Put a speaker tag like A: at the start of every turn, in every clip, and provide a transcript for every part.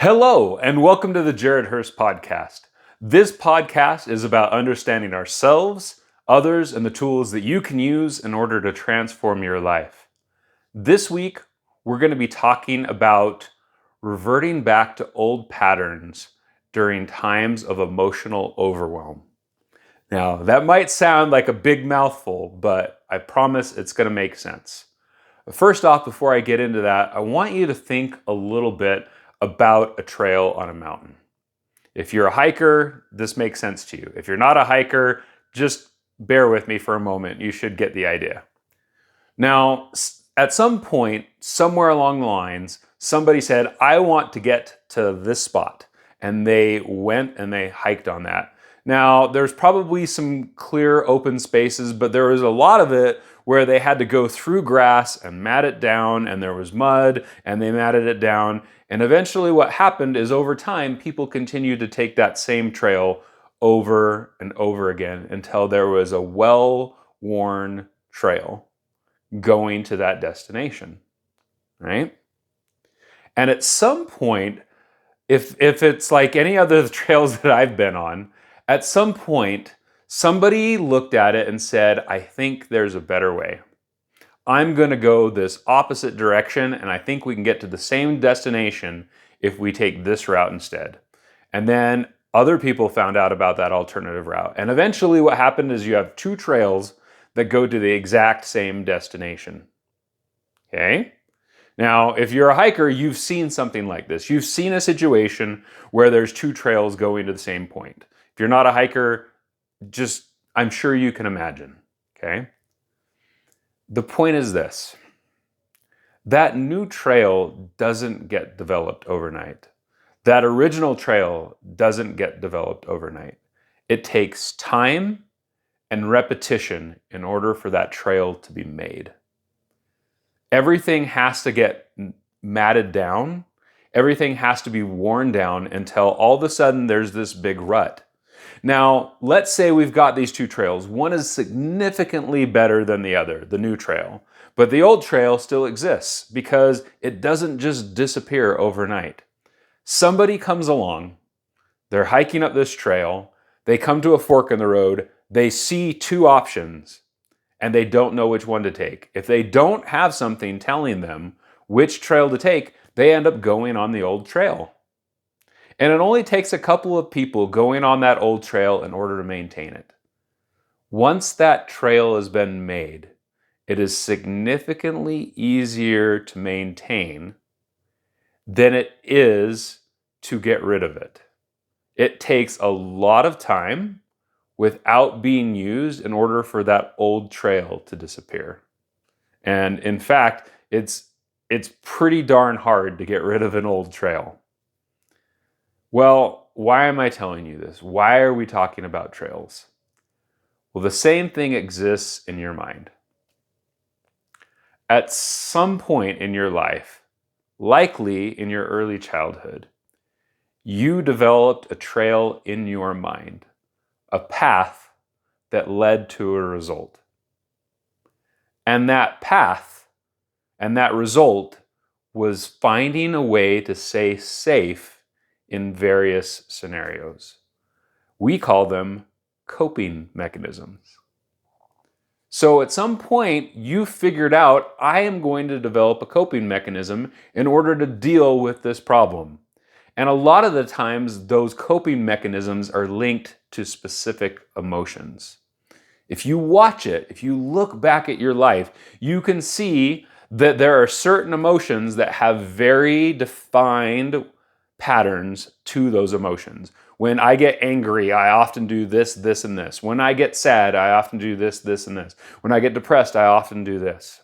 A: Hello, and welcome to the Jared Hurst podcast. This podcast is about understanding ourselves, others, and the tools that you can use in order to transform your life. This week, we're going to be talking about reverting back to old patterns during times of emotional overwhelm. Now, that might sound like a big mouthful, but I promise it's going to make sense. First off, before I get into that, I want you to think a little bit about a trail on a mountain. If you're a hiker, this makes sense to you. If you're not a hiker, just bear with me for a moment. You should get the idea. Now, at some point, somewhere along the lines, somebody said, I want to get to this spot. And they went and they hiked on that. Now, there's probably some clear open spaces, but there was a lot of it where they had to go through grass and mat it down, and there was mud, and they matted it down. And eventually what happened is over time, people continued to take that same trail over and over again until there was a well-worn trail going to that destination, right? And at some point, if it's like any other trails that I've been on, at some point, somebody looked at it and said, I think there's a better way. I'm going to go this opposite direction, and I think we can get to the same destination if we take this route instead. And then other people found out about that alternative route. And eventually what happened is you have two trails that go to the exact same destination. Okay? Now, if you're a hiker, you've seen something like this. You've seen a situation where there's two trails going to the same point. If you're not a hiker, I'm sure you can imagine, okay? The point is this: that new trail doesn't get developed overnight. That original trail doesn't get developed overnight. It takes time and repetition in order for that trail to be made. Everything has to get matted down. Everything has to be worn down until all of a sudden there's this big rut. Now, let's say we've got these two trails. One is significantly better than the other, the new trail. But the old trail still exists because it doesn't just disappear overnight. Somebody comes along, they're hiking up this trail, they come to a fork in the road, they see two options, and they don't know which one to take. If they don't have something telling them which trail to take, they end up going on the old trail. And it only takes a couple of people going on that old trail in order to maintain it. Once that trail has been made, it is significantly easier to maintain than it is to get rid of it. It takes a lot of time without being used in order for that old trail to disappear. And in fact, it's pretty darn hard to get rid of an old trail. Well, why am I telling you this? Why are we talking about trails? Well, the same thing exists in your mind. At some point in your life, likely in your early childhood, you developed a trail in your mind, a path that led to a result. And that path and that result was finding a way to stay safe in various scenarios. We call them coping mechanisms. So at some point, you figured out, I am going to develop a coping mechanism in order to deal with this problem. And a lot of the times, those coping mechanisms are linked to specific emotions. If you watch it, if you look back at your life, you can see that there are certain emotions that have very defined patterns to those emotions. When I get angry, I often do this, this, and this. When I get sad, I often do this, this, and this. When I get depressed, I often do this.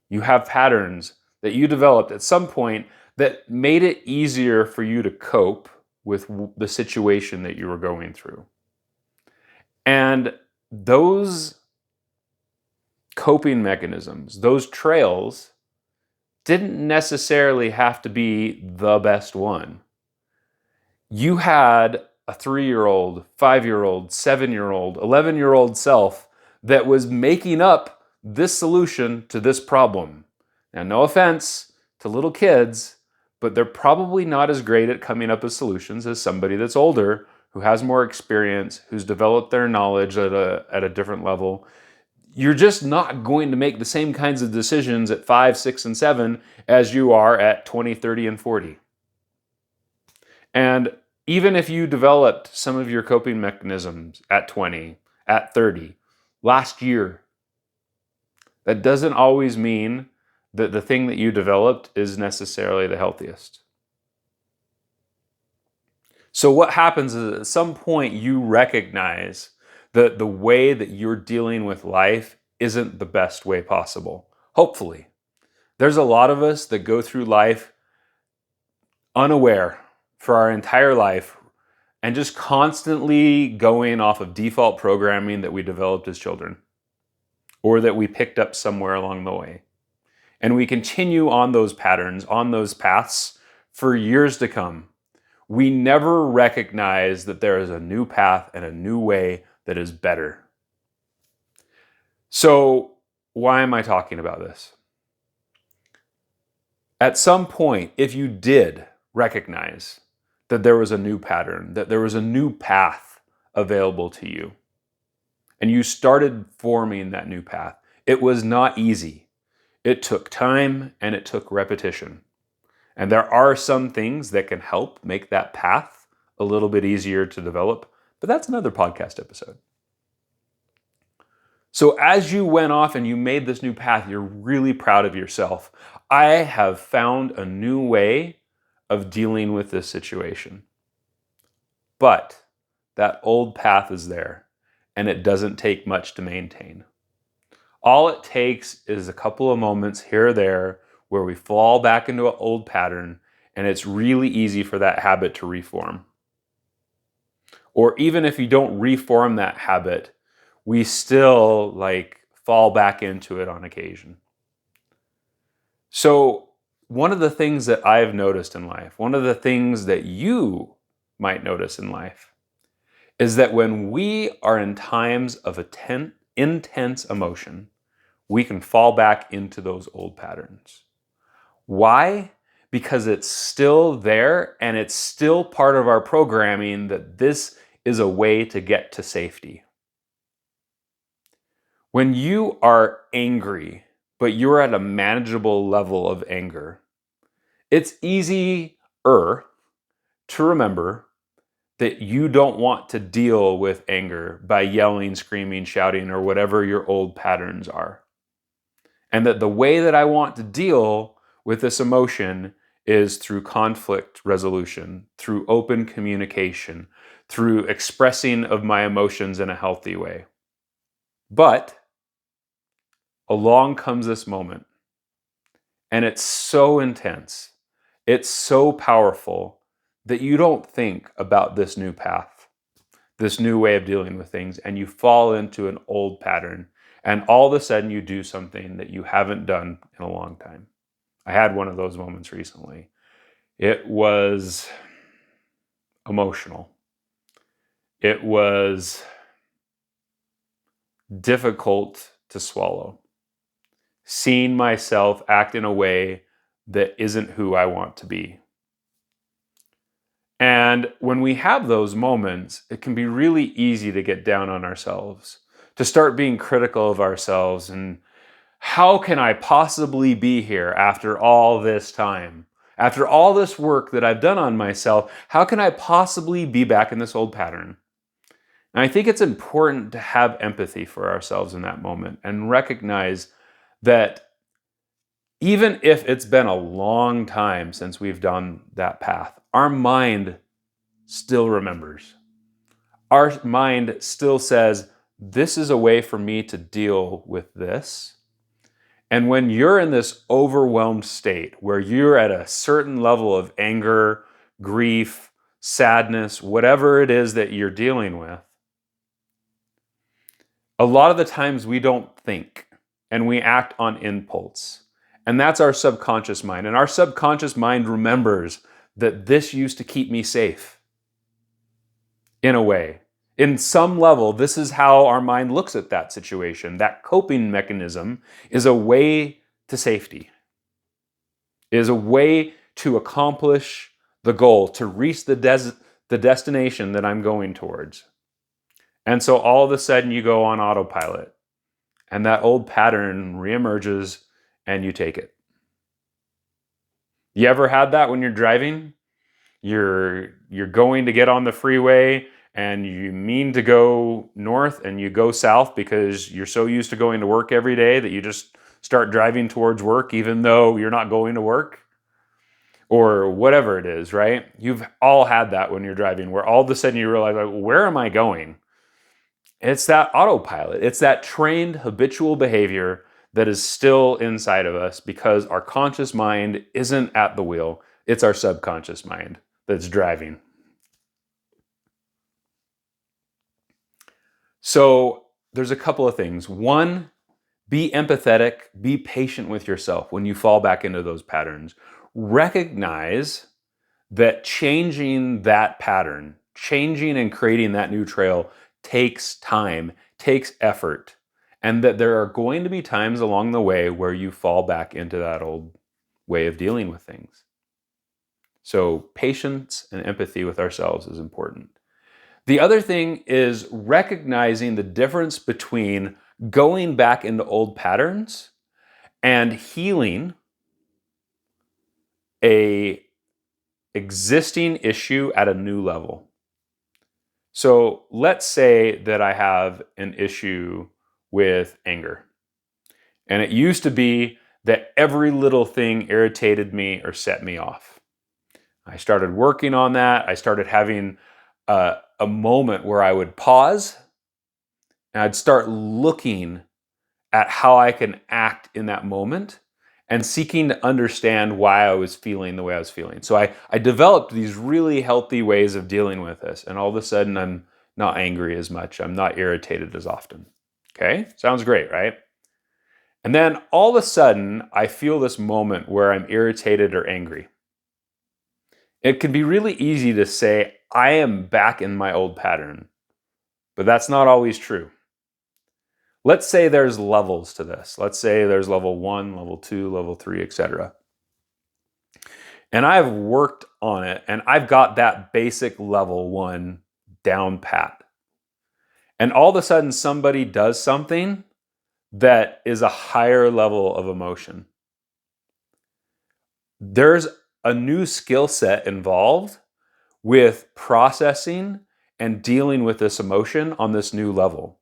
A: You have patterns that you developed at some point that made it easier for you to cope with the situation that you were going through. And those coping mechanisms, those trails, didn't necessarily have to be the best one. You had a 3-year-old, 5-year-old, 7-year-old, 11-year-old self that was making up this solution to this problem. Now, no offense to little kids, but they're probably not as great at coming up with solutions as somebody that's older, who has more experience, who's developed their knowledge at a different level. You're just not going to make the same kinds of decisions at 5, 6, and 7 as you are at 20, 30, and 40. And even if you developed some of your coping mechanisms at 20, at 30, last year, that doesn't always mean that the thing that you developed is necessarily the healthiest. So what happens is at some point you recognize that the way that you're dealing with life isn't the best way possible. Hopefully. There's a lot of us that go through life unaware for our entire life and just constantly going off of default programming that we developed as children or that we picked up somewhere along the way. And we continue on those patterns, on those paths for years to come. We never recognize that there is a new path and a new way that is better. So, why am I talking about this? At some point, if you did recognize that there was a new pattern, that there was a new path available to you, and you started forming that new path, it was not easy. It took time and it took repetition. And there are some things that can help make that path a little bit easier to develop, but that's another podcast episode. So as you went off and you made this new path, you're really proud of yourself. I have found a new way of dealing with this situation. But that old path is there, and it doesn't take much to maintain. All it takes is a couple of moments here or there where we fall back into an old pattern, and it's really easy for that habit to reform. Or even if you don't reform that habit, we still fall back into it on occasion. So one of the things that I've noticed in life, one of the things that you might notice in life, is that when we are in times of intense emotion, we can fall back into those old patterns. Why? Because it's still there and it's still part of our programming that this is a way to get to safety. When you are angry, but you're at a manageable level of anger, it's easier to remember that you don't want to deal with anger by yelling, screaming, shouting, or whatever your old patterns are. And that the way that I want to deal with this emotion is through conflict resolution, through open communication, through expressing of my emotions in a healthy way. But along comes this moment, and it's so intense, it's so powerful that you don't think about this new path, this new way of dealing with things, and you fall into an old pattern, and all of a sudden you do something that you haven't done in a long time. I had one of those moments recently. It was emotional. It was difficult to swallow. Seeing myself act in a way that isn't who I want to be. And when we have those moments, it can be really easy to get down on ourselves, to start being critical of ourselves and how can I possibly be here after all this time? After all this work that I've done on myself, how can I possibly be back in this old pattern? And I think it's important to have empathy for ourselves in that moment and recognize that even if it's been a long time since we've done that path, our mind still remembers. Our mind still says, this is a way for me to deal with this. And when you're in this overwhelmed state where you're at a certain level of anger, grief, sadness, whatever it is that you're dealing with, a lot of the times we don't think and we act on impulse. And that's our subconscious mind. And our subconscious mind remembers that this used to keep me safe in a way. In some level, this is how our mind looks at that situation. That coping mechanism is a way to safety, is a way to accomplish the goal, to reach the destination that I'm going towards. And so all of a sudden you go on autopilot and that old pattern reemerges and you take it. You ever had that when you're driving? You're going to get on the freeway and you mean to go north and you go south because you're so used to going to work every day that you just start driving towards work even though you're not going to work? Or whatever it is, right? You've all had that when you're driving where all of a sudden you realize, like, where am I going? It's that autopilot. It's that trained habitual behavior that is still inside of us because our conscious mind isn't at the wheel. It's our subconscious mind that's driving. So there's a couple of things. One, be empathetic, be patient with yourself when you fall back into those patterns. Recognize that changing that pattern, changing and creating that new trail takes time, takes effort, and that there are going to be times along the way where you fall back into that old way of dealing with things. So patience and empathy with ourselves is important. The other thing is recognizing the difference between going back into old patterns and healing a existing issue at a new level. So let's say that I have an issue with anger. And it used to be that every little thing irritated me or set me off. I started working on that. I started having a moment where I would pause and I'd start looking at how I can act in that moment and seeking to understand why I was feeling the way I was feeling. So I developed these really healthy ways of dealing with this. And all of a sudden, I'm not angry as much. I'm not irritated as often. Okay? Sounds great, right? And then all of a sudden, I feel this moment where I'm irritated or angry. It can be really easy to say, I am back in my old pattern. But that's not always true. Let's say there's levels to this. Let's say there's level 1, level 2, level 3, etc. And I've worked on it and I've got that basic level 1 down pat. And all of a sudden somebody does something that is a higher level of emotion. There's a new skill set involved with processing and dealing with this emotion on this new level.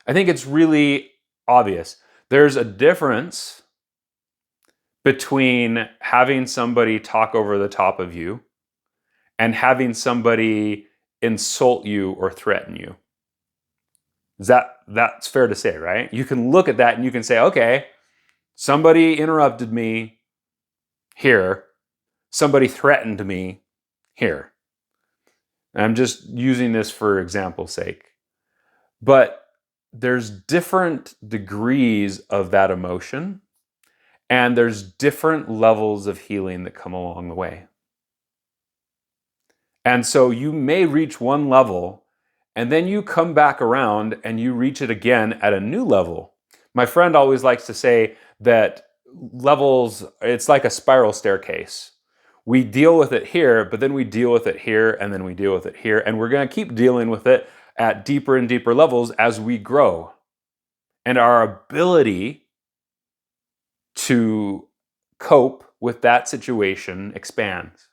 A: I think it's really obvious. There's a difference between having somebody talk over the top of you and having somebody insult you or threaten you. That's fair to say, right? You can look at that and you can say, okay, somebody interrupted me here. Somebody threatened me here. And I'm just using this for example's sake. But there's different degrees of that emotion, and there's different levels of healing that come along the way. And so you may reach one level, and then you come back around and you reach it again at a new level. My friend always likes to say that levels, it's like a spiral staircase. We deal with it here, but then we deal with it here, and then we deal with it here, and we're going to keep dealing with it at deeper and deeper levels as we grow. And our ability to cope with that situation expands.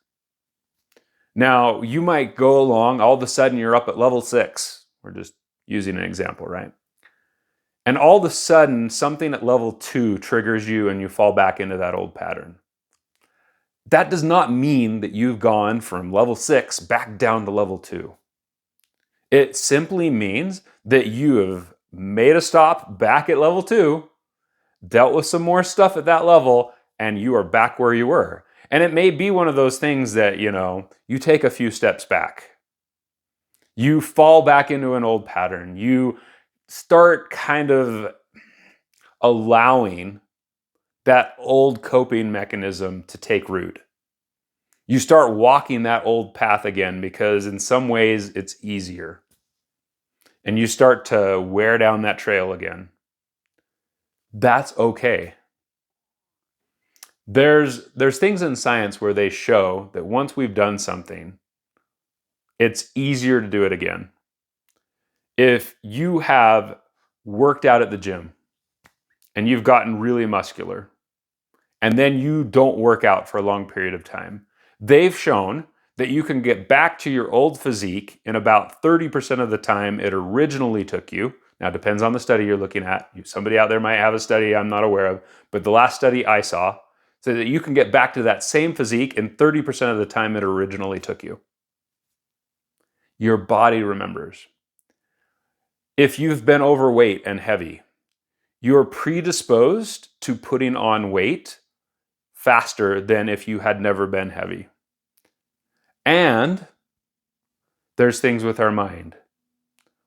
A: Now, you might go along, all of a sudden you're up at level 6. We're just using an example, right? And all of a sudden, something at level 2 triggers you and you fall back into that old pattern. That does not mean that you've gone from level 6 back down to level 2. It simply means that you have made a stop back at level 2, dealt with some more stuff at that level, and you are back where you were. And it may be one of those things that, you take a few steps back. You fall back into an old pattern. You start kind of allowing that old coping mechanism to take root. You start walking that old path again because in some ways it's easier. And you start to wear down that trail again. That's okay. There's things in science where they show that once we've done something, it's easier to do it again. If you have worked out at the gym and you've gotten really muscular, and then you don't work out for a long period of time, they've shown that you can get back to your old physique in about 30% of the time it originally took you. Now, it depends on the study you're looking at. Somebody out there might have a study I'm not aware of, but the last study I saw said that you can get back to that same physique in 30% of the time it originally took you. Your body remembers. If you've been overweight and heavy, you're predisposed to putting on weight faster than if you had never been heavy. And there's things with our mind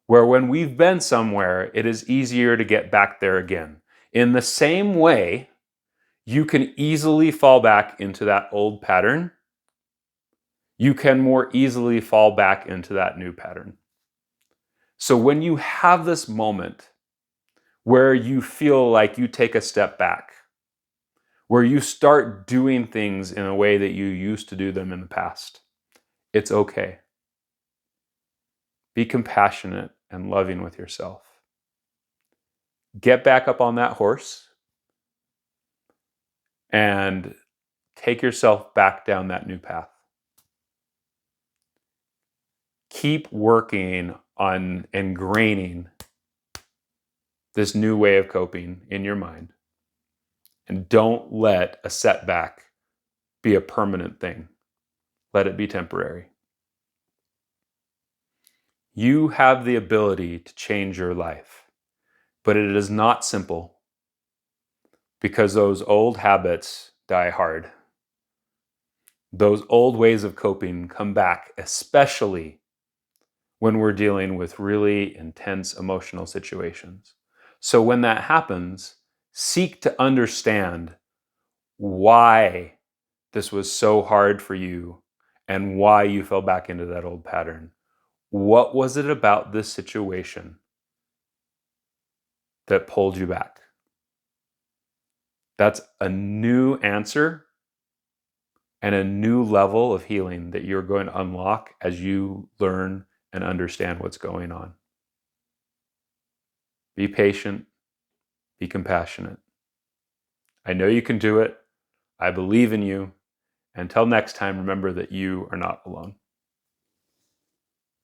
A: where when we've been somewhere, it is easier to get back there again. In the same way, you can easily fall back into that old pattern. You can more easily fall back into that new pattern. So when you have this moment where you feel like you take a step back, where you start doing things in a way that you used to do them in the past, it's okay. Be compassionate and loving with yourself. Get back up on that horse and take yourself back down that new path. Keep working on ingraining this new way of coping in your mind. And don't let a setback be a permanent thing. Let it be temporary. You have the ability to change your life, but it is not simple because those old habits die hard. Those old ways of coping come back, especially when we're dealing with really intense emotional situations. So when that happens, seek to understand why this was so hard for you and why you fell back into that old pattern. What was it about this situation that pulled you back? That's a new answer and a new level of healing that you're going to unlock as you learn and understand what's going on. Be patient, be compassionate. I know you can do it. I believe in you. Until next time, remember that you are not alone.